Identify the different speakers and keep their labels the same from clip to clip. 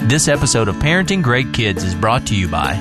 Speaker 1: This episode of Parenting Great Kids is brought to you by...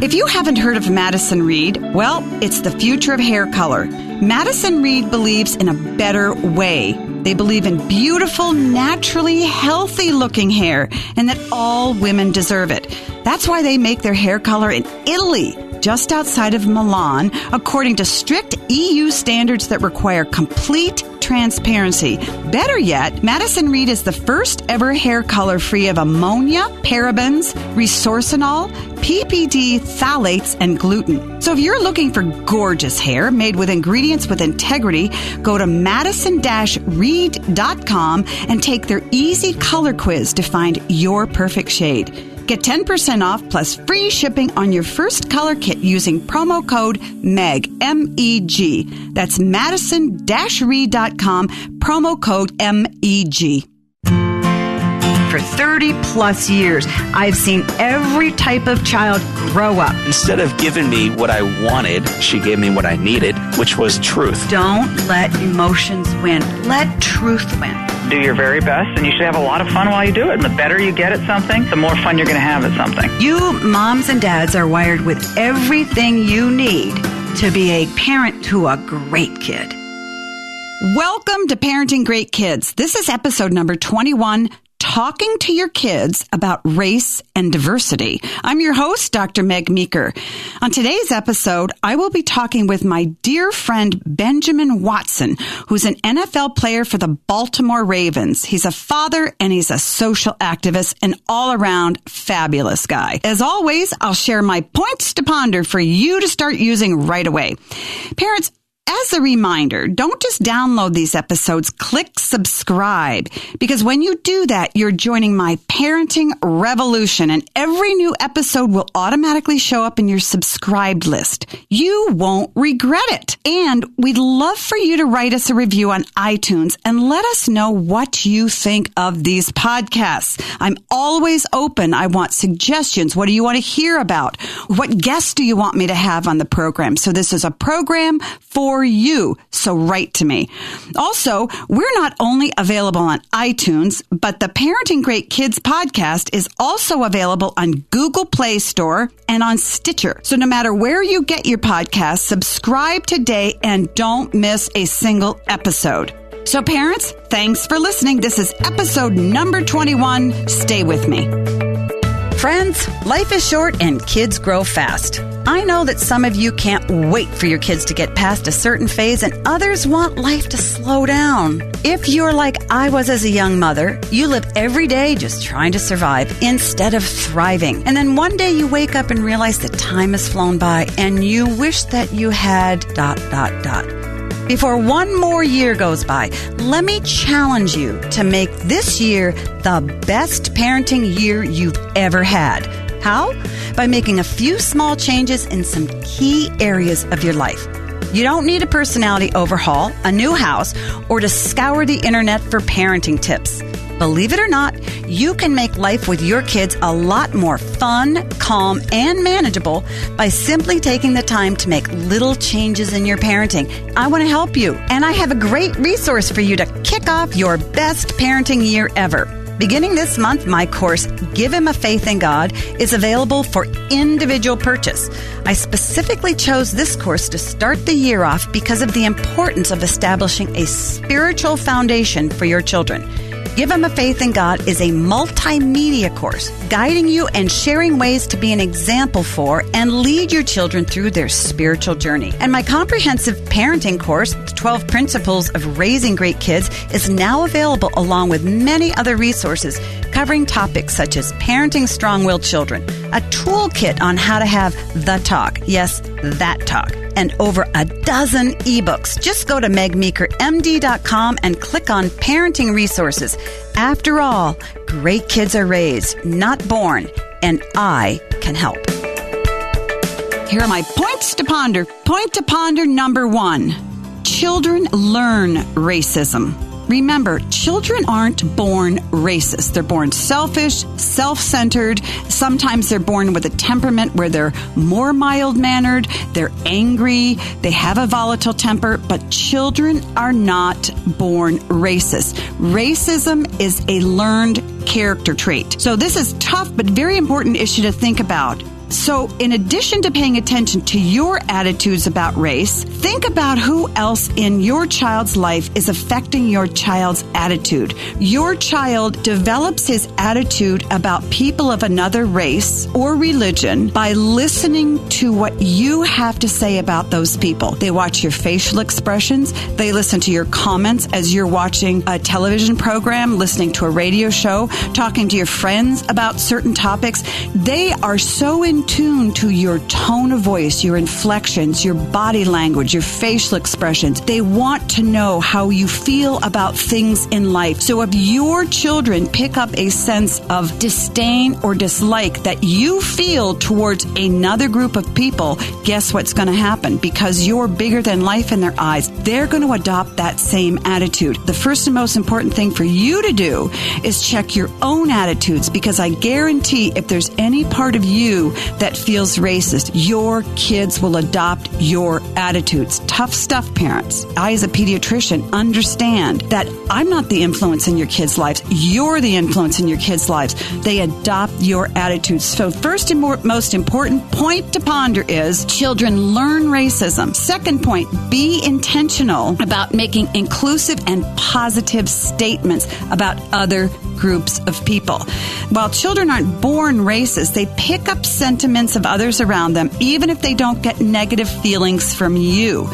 Speaker 2: If you haven't heard of Madison Reed, well, it's the future of hair color. Madison Reed believes in a better way. They believe in beautiful, naturally healthy-looking hair, and that all women deserve it. That's why they make their hair color in Italy, just outside of Milan, according to strict EU standards that require complete transparency. Better yet, Madison Reed is the first ever hair color free of ammonia, parabens, resorcinol, PPD, phthalates, and gluten. So if you're looking for gorgeous hair made with ingredients with integrity, go to madison-reed.com and take their easy color quiz to find your perfect shade. Get 10% off plus free shipping on your first color kit using promo code MEG, M-E-G. That's madison-reed.com, promo code M-E-G. For 30 plus years, I've seen every type of child grow up.
Speaker 3: Instead of giving me what I wanted, she gave me what I needed, which was truth.
Speaker 2: Don't let emotions win. Let truth win.
Speaker 4: Do your very best, and you should have a lot of fun while you do it. And the better you get at something, the more fun you're going to have at something.
Speaker 2: You moms and dads are wired with everything you need to be a parent to a great kid. Welcome to Parenting Great Kids. This is episode number 21, Talking to Your Kids About Race and Diversity. I'm your host, Dr. Meg Meeker. On today's episode, I will be talking with my dear friend Benjamin Watson, who's an NFL player for the Baltimore Ravens. He's a father and he's a social activist, an all-around fabulous guy. As always, I'll share my points to ponder for you to start using right away. Parents, as a reminder, don't just download these episodes, click subscribe, because when you do that, you're joining my parenting revolution, and every new episode will automatically show up in your subscribed list. You won't regret it. And we'd love for you to write us a review on iTunes and let us know what you think of these podcasts. I'm always open. I want suggestions. What do you want to hear about? What guests do you want me to have on the program? So this is a program for you, so write to me. Also, we're not only available on iTunes, but the Parenting Great Kids podcast is also available on Google Play Store and on Stitcher. So no matter where you get your podcast, subscribe today and don't miss a single episode. So parents, thanks for listening. This is episode number 21. Stay with me. Friends, life is short and kids grow fast. I know that some of you can't wait for your kids to get past a certain phase, and others want life to slow down. If you're like I was as a young mother, you live every day just trying to survive instead of thriving. And then one day you wake up and realize that time has flown by and you wish that you had ... Before one more year goes by, let me challenge you to make this year the best parenting year you've ever had. How? By making a few small changes in some key areas of your life. You don't need a personality overhaul, a new house, or to scour the internet for parenting tips. Believe it or not, you can make life with your kids a lot more fun, calm, and manageable by simply taking the time to make little changes in your parenting. I want to help you, and I have a great resource for you to kick off your best parenting year ever. Beginning this month, my course, Give Him a Faith in God, is available for individual purchase. I specifically chose this course to start the year off because of the importance of establishing a spiritual foundation for your children. Give Him a Faith in God is a multimedia course guiding you and sharing ways to be an example for and lead your children through their spiritual journey. And my comprehensive parenting course, 12 Principles of Raising Great Kids, is now available along with many other resources covering topics such as parenting strong-willed children, a toolkit on how to have the talk, yes, that talk, and over a dozen ebooks. Just go to megmeekermd.com and click on Parenting Resources. After all, great kids are raised, not born, and I can help. Here are my points to ponder. Point to ponder number 1. Children learn racism. Remember, children aren't born racist. They're born selfish, self-centered. Sometimes they're born with a temperament where they're more mild-mannered, they're angry, they have a volatile temper, but children are not born racist. Racism is a learned character trait. So this is tough, but very important issue to think about. So in addition to paying attention to your attitudes about race, think about who else in your child's life is affecting your child's attitude. Your child develops his attitude about people of another race or religion by listening to what you have to say about those people. They watch your facial expressions. They listen to your comments as you're watching a television program, listening to a radio show, talking to your friends about certain topics. They are so in tune to your tone of voice, your inflections, your body language, your facial expressions. They want to know how you feel about things in life. So if your children pick up a sense of disdain or dislike that you feel towards another group of people, guess what's going to happen? Because you're bigger than life in their eyes, they're going to adopt that same attitude. The first and most important thing for you to do is check your own attitudes, because I guarantee if there's any part of you that feels racist, your kids will adopt your attitudes. Tough stuff, parents. I, as a pediatrician, understand that I'm not the influence in your kids' lives. You're the influence in your kids' lives. They adopt your attitudes. So first and most important point to ponder is children learn racism. Second point, be intentional about making inclusive and positive statements about other groups of people. While children aren't born racist, they pick up sentiments of others around them, even if they don't get negative feelings from you.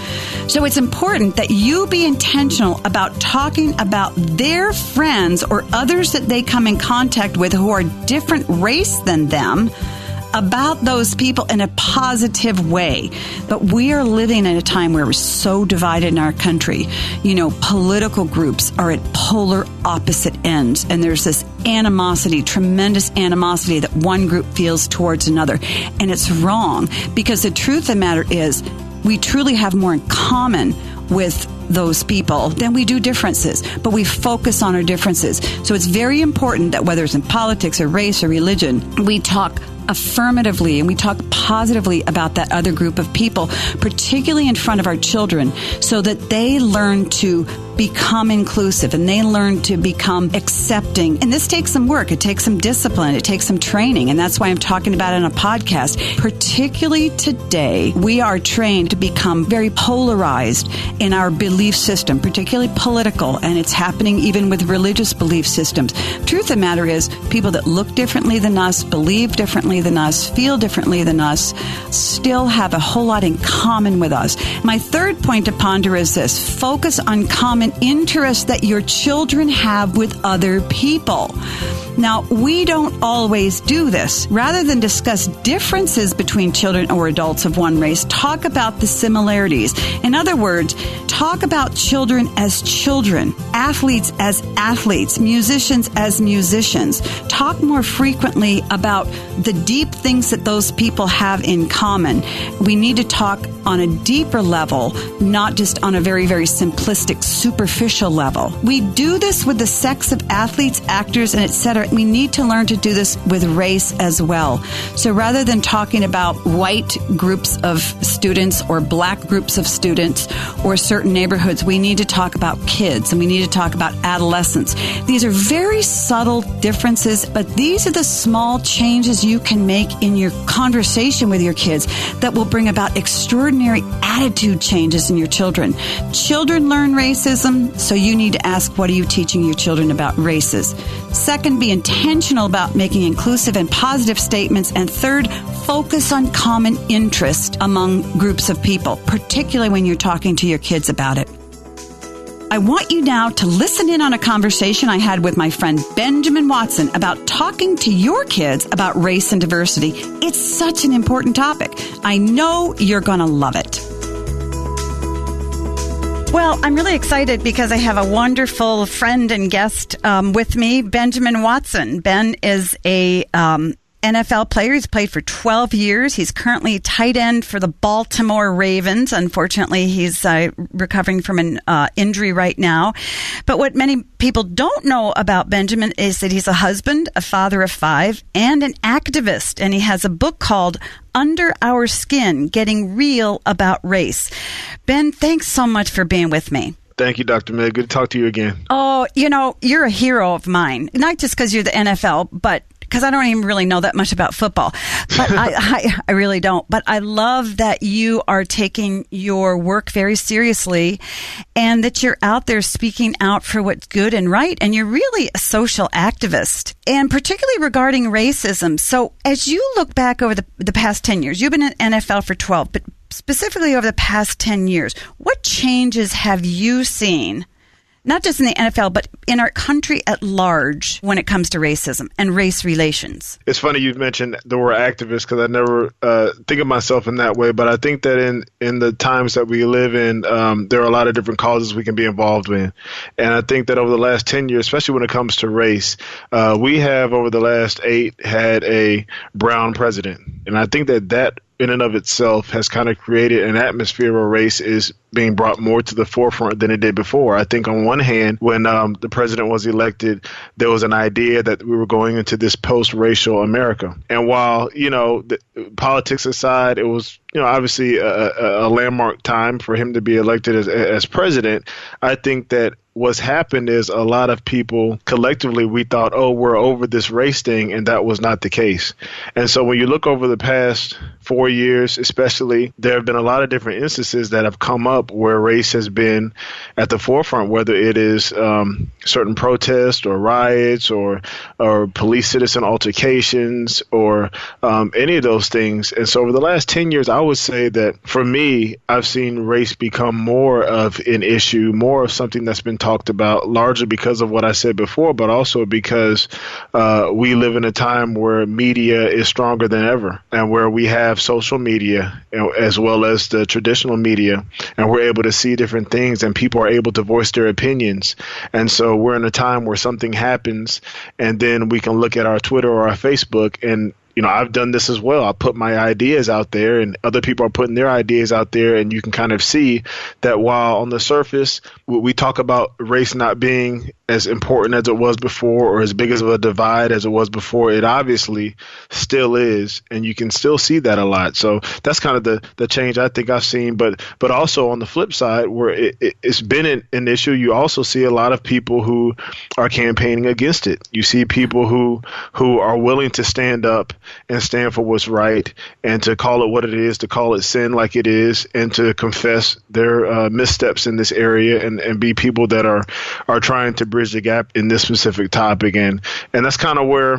Speaker 2: So it's important that you be intentional about talking about their friends or others that they come in contact with who are different race than them, about those people in a positive way. But we are living in a time where we're so divided in our country. You know, political groups are at polar opposite ends, and there's this animosity, tremendous animosity that one group feels towards another. And it's wrong, because the truth of the matter is we truly have more in common with those people than we do differences, but we focus on our differences. So it's very important that whether it's in politics or race or religion, we talk affirmatively and we talk positively about that other group of people, particularly in front of our children, so that they learn to become inclusive and they learn to become accepting. And this takes some work. It takes some discipline. It takes some training. And that's why I'm talking about it on a podcast. Particularly today, we are trained to become very polarized in our belief system, particularly political. And it's happening even with religious belief systems. Truth of the matter is, people that look differently than us, believe differently than us, feel differently than us, still have a whole lot in common with us. My third point to ponder is this: focus on common interests that your children have with other people. Now, we don't always do this. Rather than discuss differences between children or adults of one race, talk about the similarities. In other words, talk about children as children, athletes as athletes, musicians as musicians. Talk more frequently about the deep things that those people have in common. We need to talk on a deeper level, not just on a very, very simplistic, superficial level. We do this with the sex of athletes, actors, and etc. We need to learn to do this with race as well. So rather than talking about white groups of students or black groups of students or certain neighborhoods, we need to talk about kids and we need to talk about adolescents. These are very subtle differences, but these are the small changes you can make in your conversation with your kids that will bring about extraordinary attitude changes in your children. Children learn racism, so you need to ask, what are you teaching your children about races? Second, be intentional about making inclusive and positive statements. And third, focus on common interest among groups of people, particularly when you're talking to your kids about it. I want you now to listen in on a conversation I had with my friend Benjamin Watson about talking to your kids about race and diversity. It's such an important topic. I know you're going to love it. Well, I'm really excited because I have a wonderful friend and guest with me, Benjamin Watson. Ben is a NFL player. He's played for 12 years. He's currently tight end for the Baltimore Ravens. Unfortunately, he's recovering from an injury right now. But what many people don't know about Benjamin is that he's a husband, a father of 5, and an activist. And he has a book called Under Our Skin, Getting Real About Race. Ben, thanks so much for being with me.
Speaker 5: Thank you, Dr. Meg. Good to talk to you again.
Speaker 2: Oh, you're a hero of mine. Not just because you're the NFL, but because I don't even really know that much about football. But I really don't. But I love that you are taking your work very seriously and that you're out there speaking out for what's good and right. And you're really a social activist, and particularly regarding racism. So as you look back over the past 10 years, you've been in NFL for 12, but specifically over the past 10 years, what changes have you seen, not just in the NFL, but in our country at large when it comes to racism and race relations?
Speaker 5: It's funny you mentioned the word activist, because I never think of myself in that way. But I think that in the times that we live in, there are a lot of different causes we can be involved in. And I think that over the last 10 years, especially when it comes to race, we have over the last 8 had a brown president. And I think that in and of itself has kind of created an atmosphere where race is being brought more to the forefront than it did before. I think on one hand, when the president was elected, there was an idea that we were going into this post-racial America. And while, politics aside, it was, obviously a landmark time for him to be elected as president. I think that what's happened is a lot of people collectively, we thought, we're over this race thing, and that was not the case. And so when you look over the past 4 years, especially, there have been a lot of different instances that have come up where race has been at the forefront, whether it is certain protests or riots or police citizen altercations or any of those things. And so over the last 10 years, I would say that for me, I've seen race become more of an issue, more of something that's been talked about, largely because of what I said before, but also because we live in a time where media is stronger than ever, and where we have social media as well as the traditional media, and we're able to see different things, and people are able to voice their opinions. And so we're in a time where something happens, and then we can look at our Twitter or our Facebook, and I've done this as well. I put my ideas out there, and other people are putting their ideas out there, and you can kind of see that while on the surface we talk about race not being as important as it was before or as big as a divide as it was before, it obviously still is, and you can still see that a lot. So that's kind of the change I think I've seen. But also on the flip side, where it's been an issue, you also see a lot of people who are campaigning against it. You see people who are willing to stand up and stand for what's right, and to call it what it is, to call it sin like it is, and to confess their missteps in this area, and be people that are trying to bridge the gap in this specific topic. And that's kind of where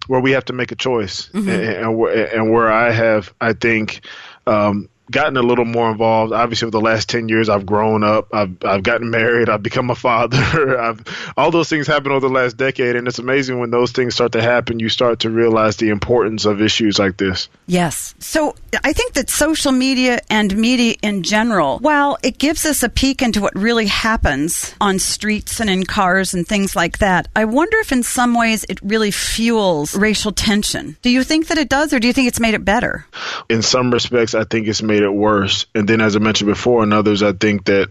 Speaker 5: we have to make a choice. Mm-hmm. and where I have, I think, gotten a little more involved. Obviously, over the last 10 years, I've grown up. I've gotten married. I've become a father. All those things happen over the last decade, and it's amazing when those things start to happen. You start to realize the importance of issues like this.
Speaker 2: Yes. So I think that social media and media in general, while it gives us a peek into what really happens on streets and in cars and things like that, I wonder if in some ways it really fuels racial tension. Do you think that it does, or do you think it's made it better?
Speaker 5: In some respects, I think it's made it worse. And then, as I mentioned before, in others, I think that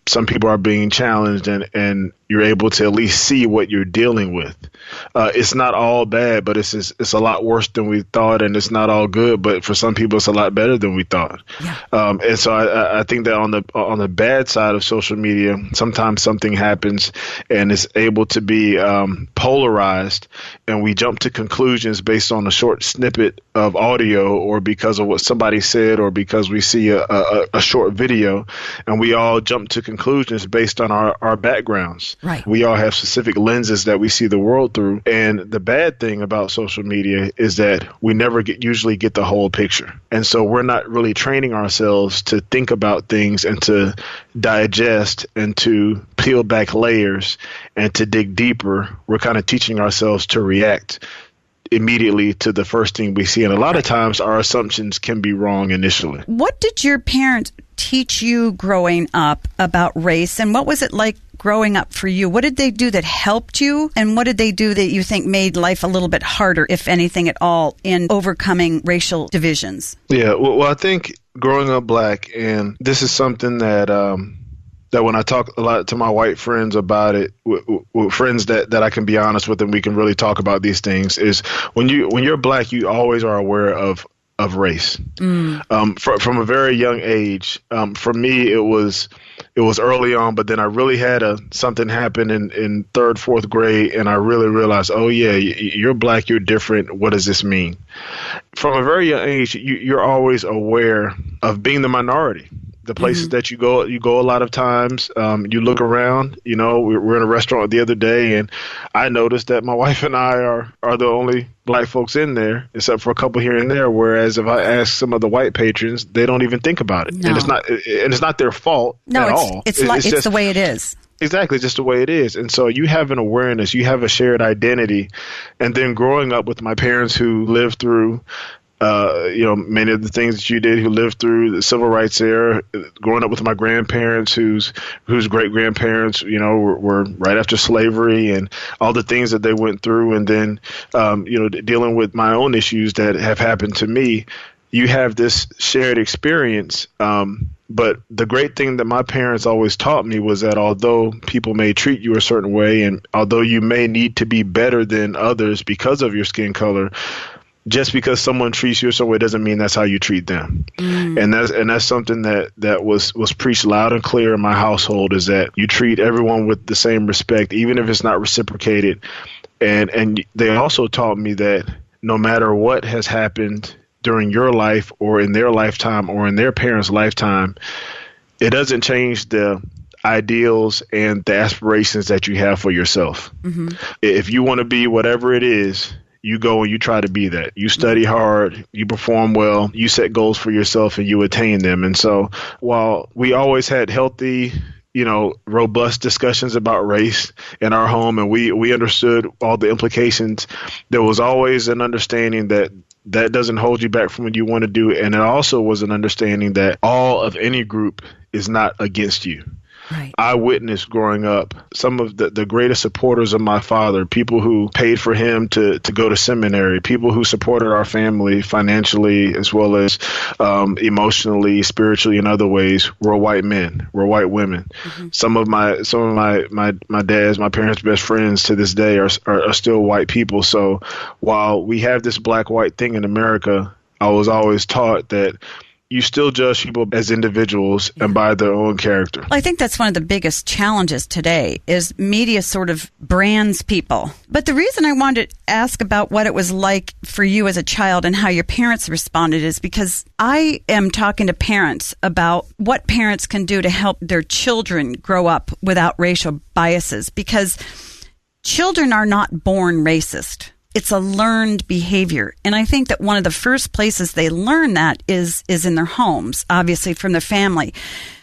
Speaker 5: some people are being challenged, and you're able to at least see what you're dealing with. It's not all bad, but it's a lot worse than we thought, and it's not all good, but for some people it's a lot better than we thought. Yeah. And so I think that on the bad side of social media, sometimes something happens and it's able to be polarized, and we jump to conclusions based on a short snippet of audio, or because of what somebody said, or because we see a short video, and we all jump to conclusions based on our backgrounds.
Speaker 2: Right.
Speaker 5: We all have specific lenses that we see the world through. And the bad thing about social media is that we never usually get the whole picture. And so we're not really training ourselves to think about things and to digest and to peel back layers and to dig deeper. We're kind of teaching ourselves to react immediately to the first thing we see. And a lot of times our assumptions can be wrong initially.
Speaker 2: What did your parents teach you growing up about race, and what was it like growing up for you? What did they do that helped you, and what did they do that you think made life a little bit harder, if anything at all, in overcoming racial divisions?
Speaker 5: Yeah, well, I think growing up black, and this is something that that when I talk a lot to my white friends about it, with friends that I can be honest with and we can really talk about these things, is when you're black, you always are aware of race. From a very young age. For me, it was early on, but then I really had something happen in third, fourth grade, and I really realized, oh yeah, you're black, you're different. What does this mean? From a very young age, you're always aware of being the minority. The places that you go a lot of times, you look around, we were in a restaurant the other day, and I noticed that my wife and I are the only black folks in there, except for a couple here and there. Whereas if I ask some of the white patrons, they don't even think about it. No. And it's not their fault at all.
Speaker 2: It's just the way it is.
Speaker 5: Exactly, just the way it is. And so you have an awareness, you have a shared identity. And then growing up with my parents who lived through many of the things that you did, who lived through the civil rights era, growing up with my grandparents whose great grandparents, were right after slavery, and all the things that they went through. And then, dealing with my own issues that have happened to me, you have this shared experience. But the great thing that my parents always taught me was that although people may treat you a certain way, and although you may need to be better than others because of your skin color, just because someone treats you a certain way doesn't mean that's how you treat them. And that's something that was preached loud and clear in my household, is that you treat everyone with the same respect, even if it's not reciprocated. And they also taught me that no matter what has happened during your life or in their lifetime or in their parents' lifetime, it doesn't change the ideals and the aspirations that you have for yourself. If you want to be whatever it is, you go and you try to be that. You study hard, you perform well, you set goals for yourself, and you attain them. And so while we always had healthy, robust discussions about race in our home, and we understood all the implications, there was always an understanding that doesn't hold you back from what you want to do. And it also was an understanding that all of any group is not against you.
Speaker 2: Right.
Speaker 5: I witnessed growing up some of the greatest supporters of my father, people who paid for him to go to seminary, people who supported our family financially as well as emotionally, spiritually, in other ways, were white men, were white women. Some of my dad's, my parents' best friends to this day are still white people. So while we have this black-white thing in America, I was always taught that you still judge people as individuals and by their own character.
Speaker 2: Well, I think that's one of the biggest challenges today is media sort of brands people. But the reason I wanted to ask about what it was like for you as a child and how your parents responded is because I am talking to parents about what parents can do to help their children grow up without racial biases, because children are not born racist. It's a learned behavior. And I think that one of the first places they learn that is in their homes, obviously from their family.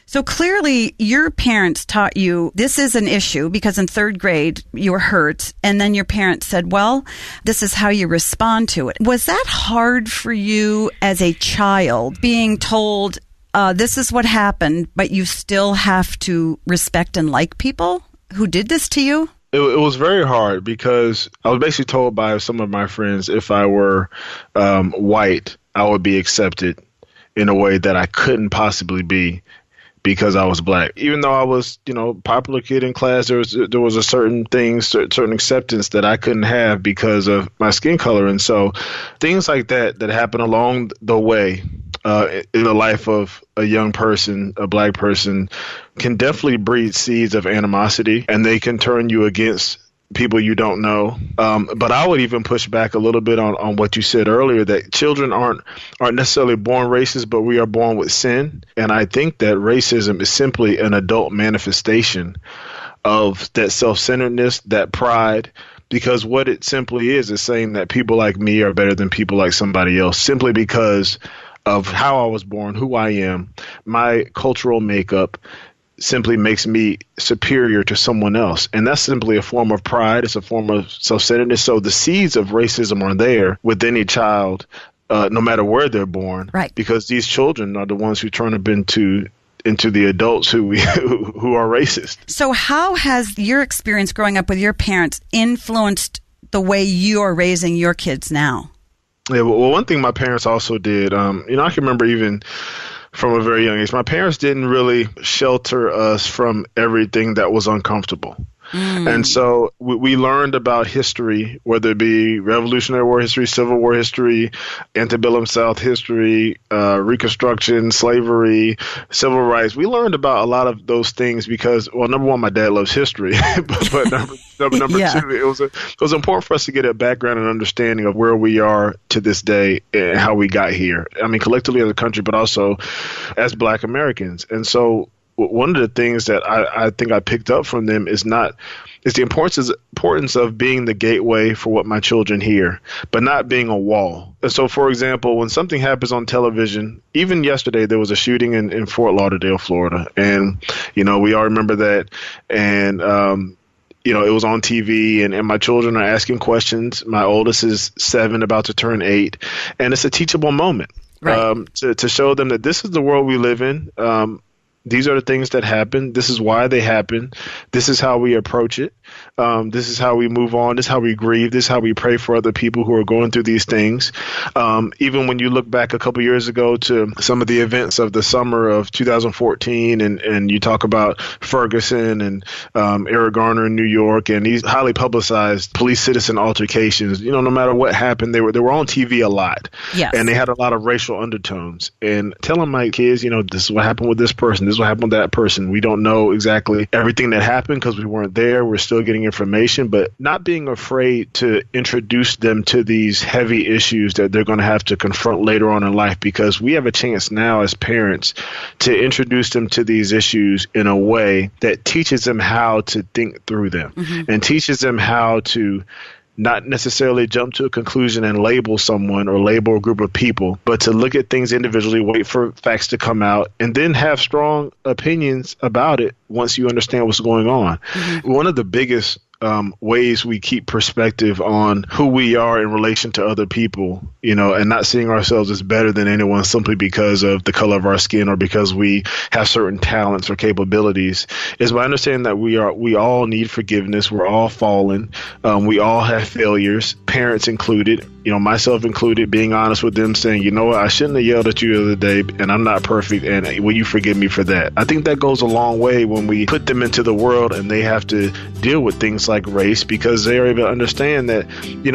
Speaker 2: So clearly your parents taught you this is an issue because in third grade you were hurt. And then your parents said, well, this is how you respond to it. Was that hard for you as a child, being told this is what happened, but you still have to respect and like people who did this to you?
Speaker 5: It was very hard because I was basically told by some of my friends if I were white, I would be accepted in a way that I couldn't possibly be because I was black. Even though I was, popular kid in class, there was a certain acceptance that I couldn't have because of my skin color. And so things like that happen along the way in the life of a young person, a black person, can definitely breed seeds of animosity, and they can turn you against people you don't know. But I would even push back a little bit on what you said earlier, that children aren't necessarily born racist, but we are born with sin. And I think that racism is simply an adult manifestation of that self-centeredness, that pride, because what it simply is saying that people like me are better than people like somebody else simply because of how I was born, who I am, my cultural makeup, simply makes me superior to someone else. And that's simply a form of pride. It's a form of self-centeredness. So the seeds of racism are there with any child, no matter where they're born,
Speaker 2: right?
Speaker 5: Because these children are the ones who turn up into the adults who are racist.
Speaker 2: So how has your experience growing up with your parents influenced the way you are raising your kids now?
Speaker 5: Yeah, well, one thing my parents also did, I can remember even from a very young age, my parents didn't really shelter us from everything that was uncomfortable. And so we learned about history, whether it be Revolutionary War history, Civil War history, antebellum South history, Reconstruction, slavery, civil rights. We learned about a lot of those things because, well, number one, my dad loves history, but number
Speaker 2: Yeah.
Speaker 5: two, it was important for us to get a background and understanding of where we are to this day and how we got here. I mean, collectively as a country, but also as Black Americans. And so one of the things that I think I picked up from them is the importance of being the gateway for what my children hear, but not being a wall. And so, for example, when something happens on television, even yesterday there was a shooting in Fort Lauderdale, Florida, and we all remember that, and it was on TV, and my children are asking questions. My oldest is 7, about to turn 8, and it's a teachable moment,
Speaker 2: right.
Speaker 5: To show them that this is the world we live in. These are the things that happen. This is why they happen. This is how we approach it. This is how we move on. This is how we grieve. This is how we pray for other people who are going through these things. Even when you look back a couple years ago to some of the events of the summer of 2014, and you talk about Ferguson and Eric Garner in New York, and these highly publicized police-citizen altercations, no matter what happened, they were on TV a lot.
Speaker 2: Yes.
Speaker 5: And they had a lot of racial undertones. And telling my kids, this is what happened with this person. This is what happened with that person. We don't know exactly everything that happened because we weren't there. We're still getting information, but not being afraid to introduce them to these heavy issues that they're going to have to confront later on in life, because we have a chance now as parents to introduce them to these issues in a way that teaches them how to think through them and teaches them how to not necessarily jump to a conclusion and label someone or label a group of people, but to look at things individually, wait for facts to come out, and then have strong opinions about it once you understand what's going on. One of the biggest ways we keep perspective on who we are in relation to other people, and not seeing ourselves as better than anyone simply because of the color of our skin or because we have certain talents or capabilities, is by understanding that we all need forgiveness. We're all fallen. We all have failures, parents included, myself included, being honest with them, saying, what, I shouldn't have yelled at you the other day, and I'm not perfect, and will you forgive me for that? I think that goes a long way when we put them into the world and they have to deal with things like race, because they are able to understand that,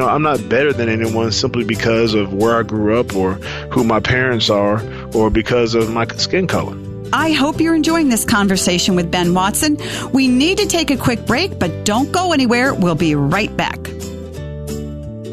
Speaker 5: I'm not better than anyone simply because of where I grew up or who my parents are or because of my skin color.
Speaker 2: I hope you're enjoying this conversation with Ben Watson. We need to take a quick break, but don't go anywhere. We'll be right back.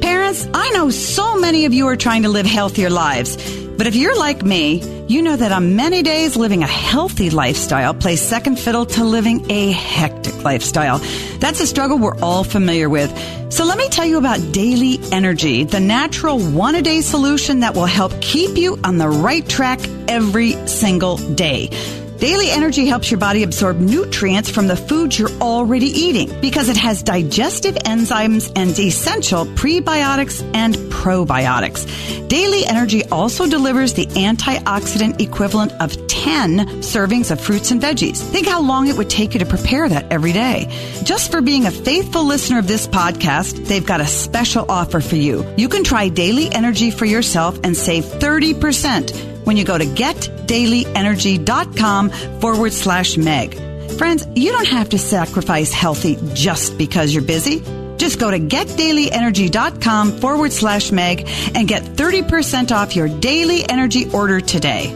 Speaker 2: Parents, I know so many of you are trying to live healthier lives, but if you're like me, you know that on many days living a healthy lifestyle plays second fiddle to living a hectic lifestyle. That's a struggle we're all familiar with. So let me tell you about Daily Energy, the natural one-a-day solution that will help keep you on the right track every single day. Daily Energy helps your body absorb nutrients from the foods you're already eating because it has digestive enzymes and essential prebiotics and probiotics. Daily Energy also delivers the antioxidant equivalent of 10 servings of fruits and veggies. Think how long it would take you to prepare that every day. Just for being a faithful listener of this podcast, they've got a special offer for you. You can try Daily Energy for yourself and save 30% when you go to getdailyenergy.com/Meg. Friends, you don't have to sacrifice healthy just because you're busy. Just go to getdailyenergy.com/Meg and get 30% off your Daily Energy order today.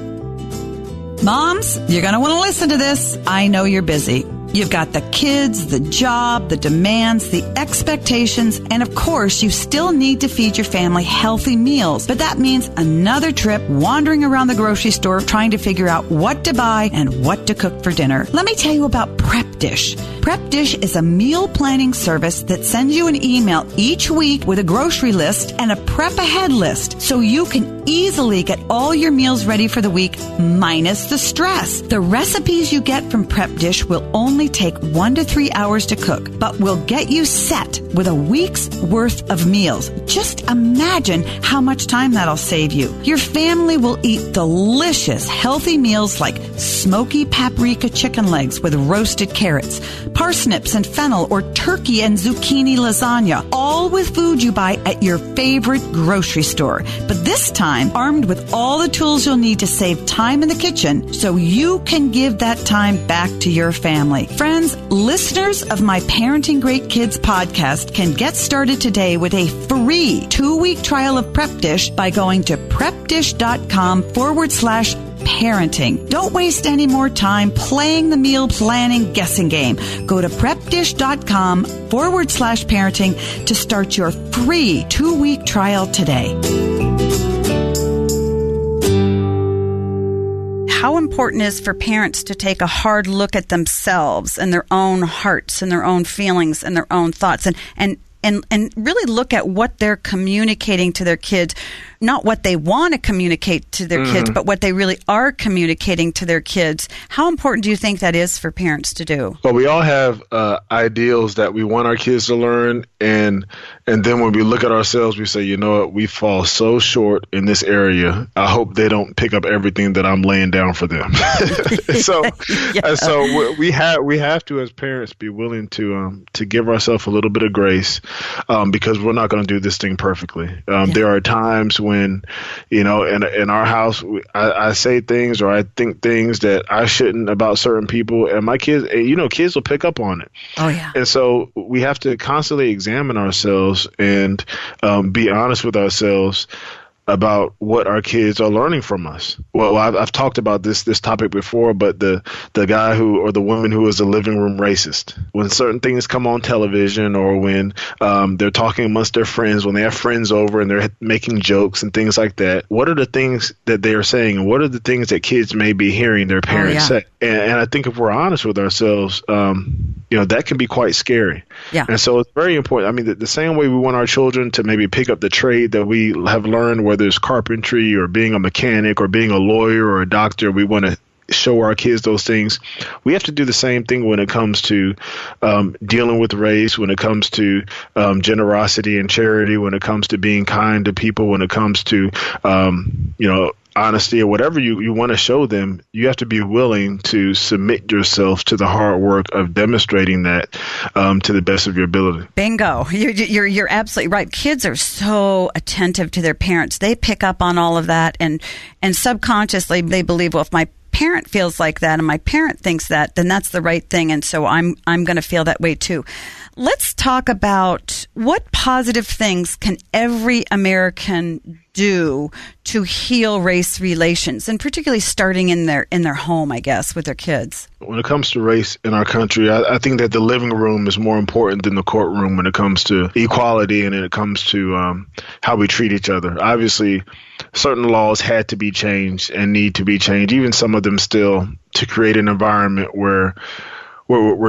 Speaker 2: Moms, you're going to want to listen to this. I know you're busy. You've got the kids, the job, the demands, the expectations, and of course, you still need to feed your family healthy meals. But that means another trip wandering around the grocery store trying to figure out what to buy and what to cook for dinner. Let me tell you about Prep Dish. Prep Dish is a meal planning service that sends you an email each week with a grocery list and a prep ahead list so you can easily get all your meals ready for the week, minus the stress. The recipes you get from Prep Dish will only take 1 to 3 hours to cook, but will get you set with a week's worth of meals. Just imagine how much time that'll save you. Your family will eat delicious, healthy meals like smoky paprika chicken legs with roasted carrots, parsnips and fennel, or turkey and zucchini lasagna, all with food you buy at your favorite grocery store. But this time, armed with all the tools you'll need to save time in the kitchen so you can give that time back to your family. Friends, listeners of my Parenting Great Kids podcast can get started today with a free 2-week trial of Prep Dish by going to prepdish.com/parenting. Don't waste any more time playing the meal planning guessing game. Go to prepdish.com/parenting to start your free 2-week trial today. How important it is for parents to take a hard look at themselves and their own hearts and their own feelings and their own thoughts and really look at what they're communicating to their kids, not what they want to communicate to their kids, but what they really are communicating to their kids. How important do you think that is for parents to do?
Speaker 5: Well, we all have ideals that we want our kids to learn, and then when we look at ourselves, we say, you know what, we fall so short in this area. I hope they don't pick up everything that I'm laying down for them. So we have to, as parents, be willing to give ourselves a little bit of grace, because we're not going to do this thing perfectly. There are times when, in our house, I say things or I think things that I shouldn't about certain people, and my kids, kids will pick up on it. Oh, yeah. And so we have to constantly examine ourselves and be honest with ourselves about what our kids are learning from us. Well, I've talked about this topic before, but the guy or the woman who is a living room racist, when certain things come on television or when they're talking amongst their friends, when they have friends over and they're making jokes and things like that, what are the things that they are saying and what are the things that kids may be hearing their parents say? And I think if we're honest with ourselves, that can be quite scary. Yeah. And so it's very important. I mean, the same way we want our children to maybe pick up the trade that we have learned, whether it's carpentry or being a mechanic or being a lawyer or a doctor, we want to show our kids those things. We have to do the same thing when it comes to dealing with race, when it comes to generosity and charity, when it comes to being kind to people, when it comes to, honesty or whatever you want to show them. You have to be willing to submit yourself to the hard work of demonstrating that to the best of your ability. Bingo.
Speaker 2: You're absolutely right. Kids are so attentive to their parents. They pick up on all of that, and subconsciously they believe, well, if my parent feels like that and my parent thinks that, then that's the right thing, and so I'm going to feel that way too. Let's talk about what positive things can every American do to heal race relations, and particularly starting in their home, I guess, with their kids.
Speaker 5: When it comes to race in our country, I think that the living room is more important than the courtroom when it comes to equality and when it comes to how we treat each other. Obviously, certain laws had to be changed and need to be changed, even some of them still, to create an environment where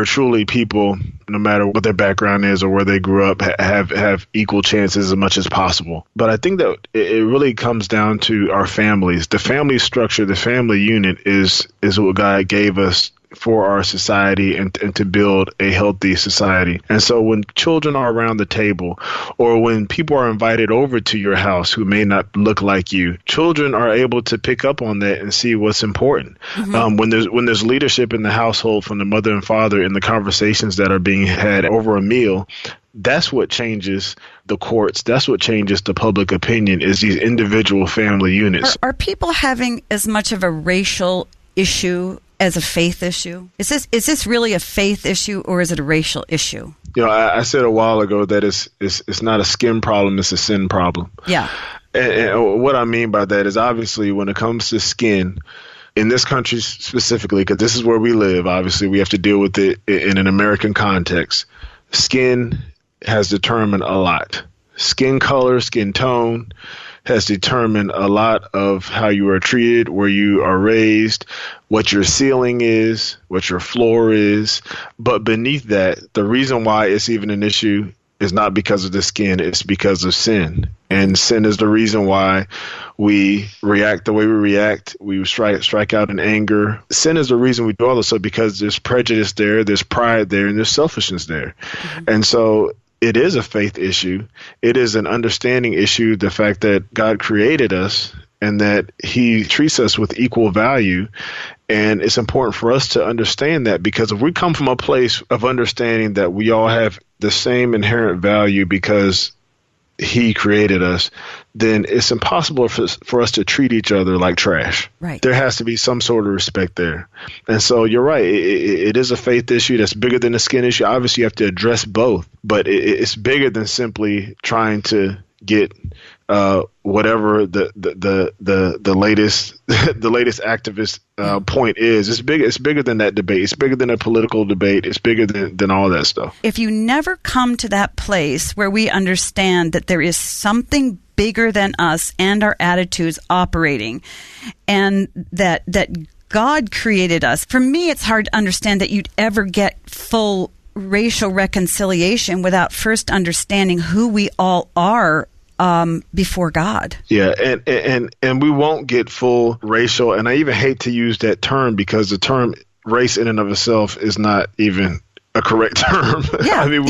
Speaker 5: truly people, no matter what their background is or where they grew up, have equal chances as much as possible. But I think that it really comes down to our families. The family structure, the family unit is what God gave us for our society and to build a healthy society. And so when children are around the table or when people are invited over to your house who may not look like you, children are able to pick up on that and see what's important. Mm-hmm. When there's leadership in the household from the mother and father in the conversations that are being had over a meal, that's what changes the courts. That's what changes the public opinion, is these individual family units.
Speaker 2: Are people having as much of a racial issue as a faith issue? Is this really a faith issue or is it a racial issue?
Speaker 5: I said a while ago that it's not a skin problem, it's a sin problem. Yeah. And what I mean by that is, obviously when it comes to skin, in this country specifically, because this is where we live, obviously we have to deal with it in an American context. Skin has determined a lot. Skin color, skin tone has determined a lot of how you are treated, where you are raised, what your ceiling is, what your floor is. But beneath that, the reason why it's even an issue is not because of the skin, it's because of sin. And sin is the reason why we react the way we react. We strike out in anger. Sin is the reason we do all this stuff, because there's prejudice there, there's pride there, and there's selfishness there. Mm-hmm. And so it is a faith issue. It is an understanding issue, the fact that God created us and that he treats us with equal value. And it's important for us to understand that, because if we come from a place of understanding that we all have the same inherent value because he created us, then it's impossible for us to treat each other like trash.
Speaker 2: Right.
Speaker 5: There has to be some sort of respect there. And so you're right. It is a faith issue that's bigger than the skin issue. Obviously, you have to address both, but it's bigger than simply trying to get whatever the latest the latest activist point is. It's bigger than that debate. It's bigger than a political debate. It's bigger than all that stuff.
Speaker 2: If you never come to that place where we understand that there is something bigger than us and our attitudes operating, and that God created us, for me, it's hard to understand that you'd ever get full racial reconciliation without first understanding who we all are before God.
Speaker 5: Yeah, and we won't get full racial, and I even hate to use that term, because the term race in and of itself is not even a correct term.
Speaker 2: Yeah,
Speaker 5: I mean,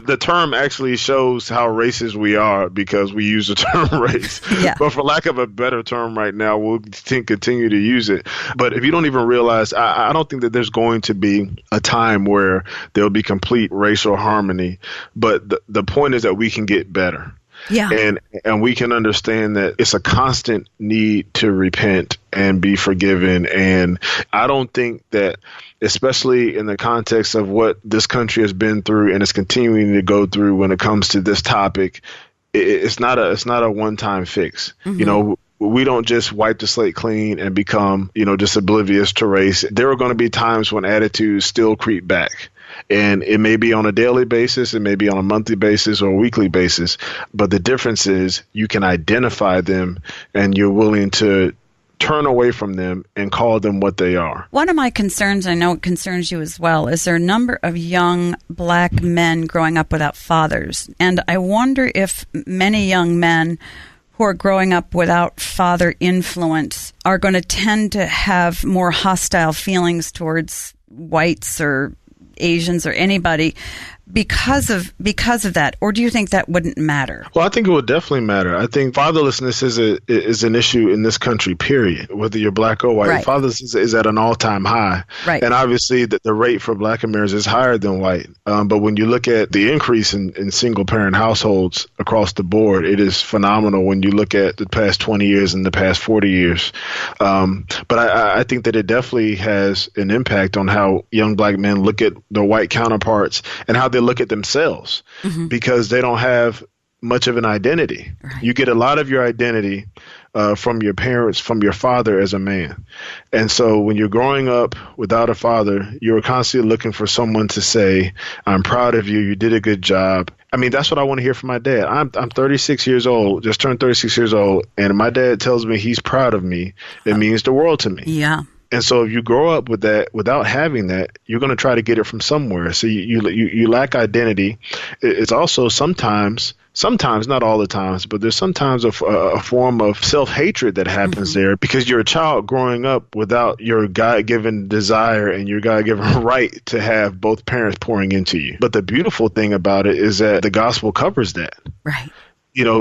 Speaker 5: the term actually shows how racist we are because we use the term race.
Speaker 2: Yeah.
Speaker 5: But for lack of a better term right now, we'll continue to use it. But if you don't even realize, I don't think that there's going to be a time where there'll be complete racial harmony. But the point is that we can get better.
Speaker 2: Yeah.
Speaker 5: And we can understand that it's a constant need to repent and be forgiven. And I don't think that, especially in the context of what this country has been through and is continuing to go through when it comes to this topic, it's not a one-time fix. Mm-hmm. You know, we don't just wipe the slate clean and become, just oblivious to race. There are going to be times when attitudes still creep back. And it may be on a daily basis, it may be on a monthly basis or a weekly basis. But the difference is you can identify them and you're willing to turn away from them and call them what they are.
Speaker 2: One of my concerns, I know it concerns you as well, is there a number of young black men growing up without fathers. And I wonder if many young men who are growing up without father influence are going to tend to have more hostile feelings towards whites or Asians or anybody because of that, or do you think that wouldn't matter?
Speaker 5: Well, I think it would definitely matter. I think fatherlessness is an issue in this country, period. Whether you're black or white, right. Fatherlessness is at an all-time high,
Speaker 2: right.
Speaker 5: And obviously the rate for black Americans is higher than white. But when you look at the increase in single-parent households across the board, it is phenomenal. When you look at the past 20 years and the past 40 years, but I think that it definitely has an impact on how young black men look at their white counterparts and how they look at themselves, mm-hmm. because they don't have much of an identity. Right. You get a lot of your identity from your parents, from your father as a man. And so when you're growing up without a father, you're constantly looking for someone to say, I'm proud of you, you did a good job. I mean, that's what I want to hear from my dad. I'm 36 years old, just turned 36 years old, and my dad tells me he's proud of me. It means the world to me.
Speaker 2: Yeah.
Speaker 5: And so if you grow up with that, without having that, you're going to try to get it from somewhere. So you lack identity. It's also sometimes, not all the times, but there's sometimes a form of self-hatred that happens mm-hmm. there, because you're a child growing up without your God-given desire and your God-given right to have both parents pouring into you. But the beautiful thing about it is that the gospel covers that.
Speaker 2: Right.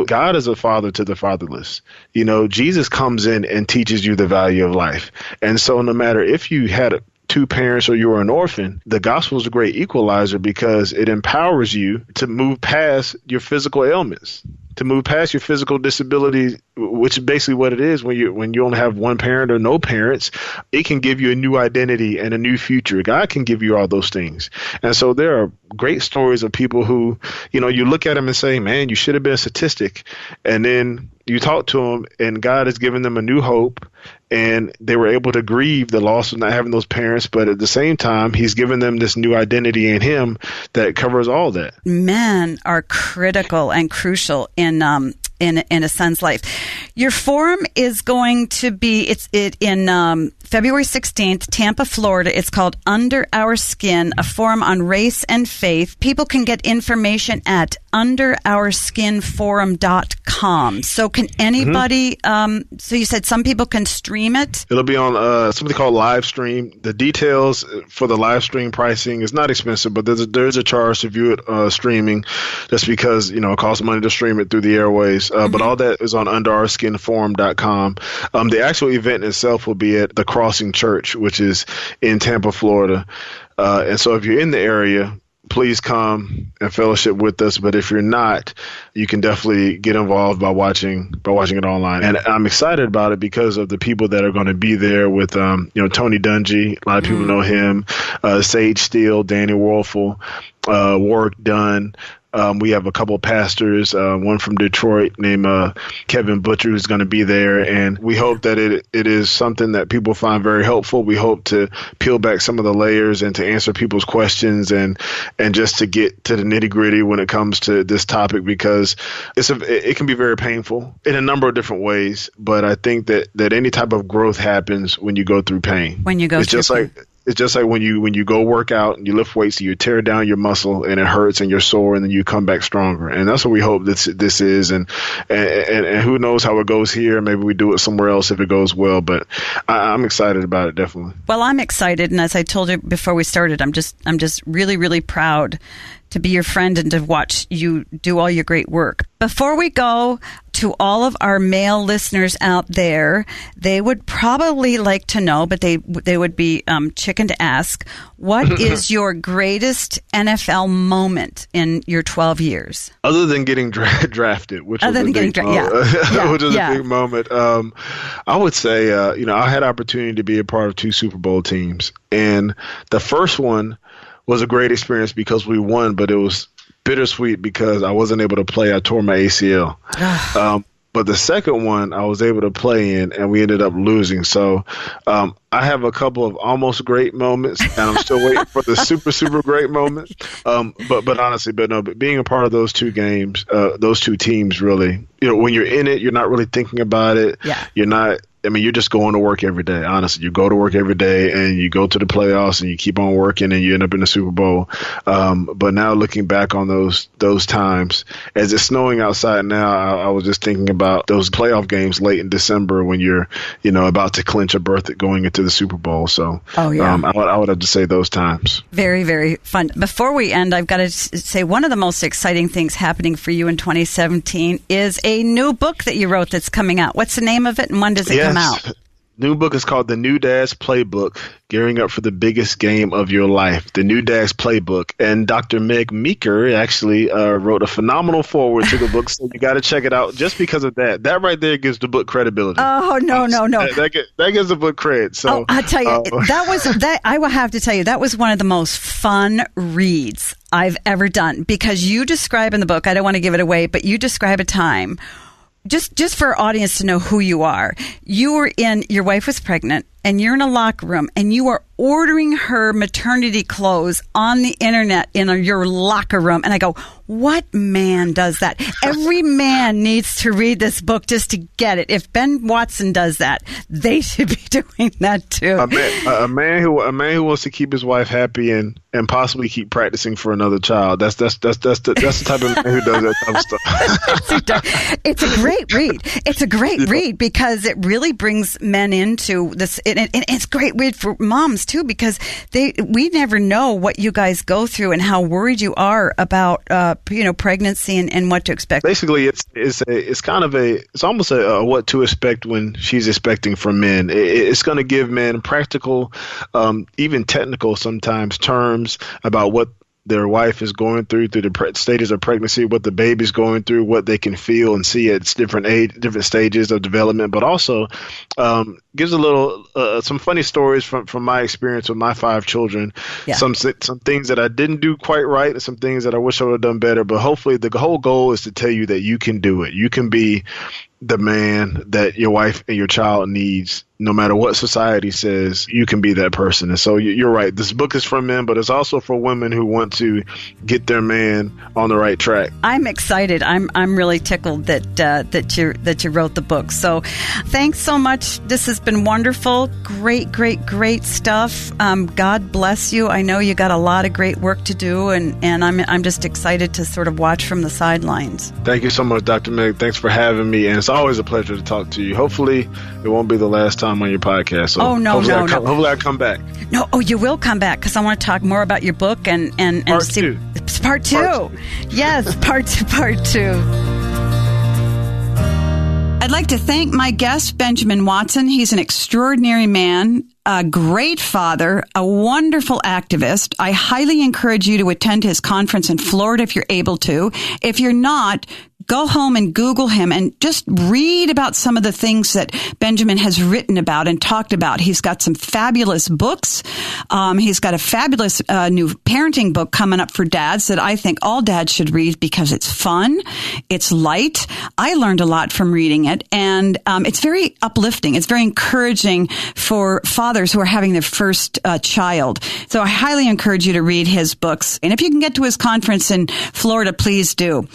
Speaker 5: God is a father to the fatherless. Jesus comes in and teaches you the value of life. And so no matter if you had two parents or you were an orphan, the gospel is a great equalizer because it empowers you to move past your physical ailments, to move past your physical disability, which is basically what it is when you only have one parent or no parents. It can give you a new identity and a new future. God can give you all those things. And so there are great stories of people who, you look at them and say, man, you should have been a statistic. And then you talk to them and God has given them a new hope, and they were able to grieve the loss of not having those parents. But at the same time, he's given them this new identity in him that covers all that. Men
Speaker 2: are critical and crucial in a son's life. Your forum is going to be in February 16th, Tampa, Florida. It's called Under Our Skin, a forum on race and faith. People can get information at underourskinforum.com. So can anybody, so you said some people can stream it?
Speaker 5: It'll be on something called live stream. The details for the live stream pricing is not expensive, but there's a charge to view it streaming just because, it costs money to stream it through the airways. But all that is on underourskinforum.com. The actual event itself will be at the Crossing Church, which is in Tampa, Florida. And so if you're in the area, please come and fellowship with us. But if you're not, you can definitely get involved by watching it online. And I'm excited about it because of the people that are going to be there with, Tony Dungy. A lot of people know him. Sage Steele, Danny Wolfel, Warwick Dunn. We have a couple of pastors, one from Detroit named Kevin Butcher, who's going to be there. And we hope that it is something that people find very helpful. We hope to peel back some of the layers and to answer people's questions and just to get to the nitty gritty when it comes to this topic, because it can be very painful in a number of different ways. But I think that any type of growth happens when you go through pain. It's just like when you go work out and you lift weights, you tear down your muscle and it hurts and you're sore, and then you come back stronger. And that's what we hope this is. And who knows how it goes here? Maybe we do it somewhere else if it goes well. But I'm excited about it, definitely.
Speaker 2: Well, I'm excited, and as I told you before we started, I'm just really, really proud to be your friend and to watch you do all your great work. Before we go, to all of our male listeners out there, they would probably like to know, but they would be chicken to ask, what is your greatest NFL moment in your 12 years?
Speaker 5: Other than getting drafted, which was a big moment. I would say, I had opportunity to be a part of 2 Super Bowl teams. And the first one was a great experience because we won, but it was bittersweet because I wasn't able to play. I tore my ACL. But the second one I was able to play in, and we ended up losing. So I have a couple of almost great moments, and I'm still waiting for the super, super great moment. But honestly, but being a part of those 2 games, those 2 teams really, when you're in it, you're not really thinking about it. Yeah. You're just going to work every day. Honestly, you go to work every day and you go to the playoffs and you keep on working and you end up in the Super Bowl. But now looking back on those times, as it's snowing outside now, I was just thinking about those playoff games late in December when you're, about to clinch a berth at going into the Super Bowl. So I would have to say those times. Very, very fun. Before we end, I've got to say one of the most exciting things happening for you in 2017 is a new book that you wrote that's coming out. What's the name of it and when does it come out? New book is called The New Dad's Playbook, Gearing Up for the Biggest Game of Your Life. The New Dad's Playbook. And Dr. Meg Meeker actually wrote a phenomenal foreword to the book, so you got to check it out just because of that. That right there gives the book credibility. Oh, no. That gives the book credit. So I'll tell you, I will have to tell you, that was one of the most fun reads I've ever done, because you describe in the book, I don't want to give it away, but you describe a time. Just for our audience to know who you are. Your wife was pregnant, and you're in a locker room, and you are ordering her maternity clothes on the internet in your locker room. And I go, what man does that? Every man needs to read this book just to get it. If Ben Watson does that, they should be doing that too. A man who wants to keep his wife happy and possibly keep practicing for another child. That's the type of man who does that type of stuff. It's a great read. It's a great read because it really brings men into this. And it's a great read for moms too, because we never know what you guys go through and how worried you are about pregnancy and what to expect. Basically, it's almost a what to expect when she's expecting from men. It's going to give men practical, even technical sometimes terms about what their wife is going through the stages of pregnancy, what the baby's going through, what they can feel and see at different stages of development, but also gives a little some funny stories from my experience with my 5 children. Yeah. Some things that I didn't do quite right and some things that I wish I would have done better. But hopefully the whole goal is to tell you that you can do it. You can be the man that your wife and your child needs. No matter what society says, you can be that person. And so you're right. This book is for men, but it's also for women who want to get their man on the right track.
Speaker 2: I'm excited. I'm really tickled that you wrote the book. So thanks so much. This has been wonderful. Great stuff. God bless you. I know you got a lot of great work to do, and I'm just excited to sort of watch from the sidelines.
Speaker 5: Thank you so much, Dr. Meg. Thanks for having me, and it's always a pleasure to talk to you. Hopefully, it won't be the last time on your podcast. So hopefully I come back.
Speaker 2: No, you will come back, because I want to talk more about your book and
Speaker 5: part
Speaker 2: see.
Speaker 5: Two.
Speaker 2: It's part two. Yes, part two. I'd like to thank my guest, Benjamin Watson. He's an extraordinary man, a great father, a wonderful activist. I highly encourage you to attend his conference in Florida if you're able to. If you're not, go home and Google him and just read about some of the things that Benjamin has written about and talked about. He's got some fabulous books. He's got a fabulous new parenting book coming up for dads that I think all dads should read because it's fun. It's light. I learned a lot from reading it, and it's very uplifting. It's very encouraging for fathers who are having their first child. So I highly encourage you to read his books. And if you can get to his conference in Florida, please do.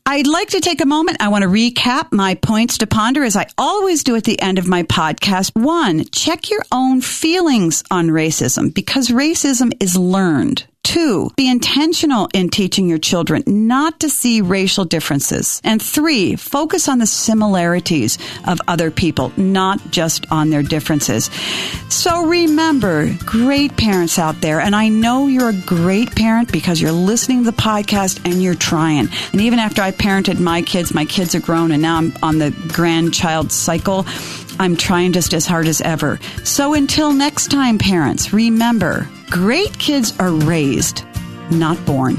Speaker 2: I'd like to take a moment. I want to recap my points to ponder, as I always do at the end of my podcast. 1, check your own feelings on racism, because racism is learned. 2, be intentional in teaching your children not to see racial differences. And 3, focus on the similarities of other people, not just on their differences. So remember, great parents out there, and I know you're a great parent because you're listening to the podcast and you're trying. And even after I parented my kids are grown, and now I'm on the grandchild cycle. I'm trying just as hard as ever. So until next time, parents, remember, great kids are raised, not born.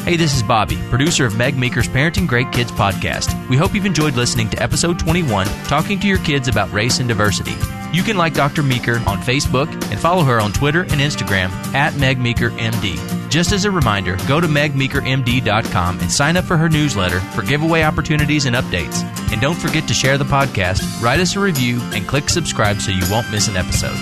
Speaker 1: Hey, this is Bobby, producer of Meg Meeker's Parenting Great Kids podcast. We hope you've enjoyed listening to episode 21, talking to your kids about race and diversity. You can like Dr. Meeker on Facebook and follow her on Twitter and Instagram at Meg Meeker MD. Just as a reminder, go to megmeekermd.com and sign up for her newsletter for giveaway opportunities and updates. And don't forget to share the podcast, write us a review, and click subscribe so you won't miss an episode.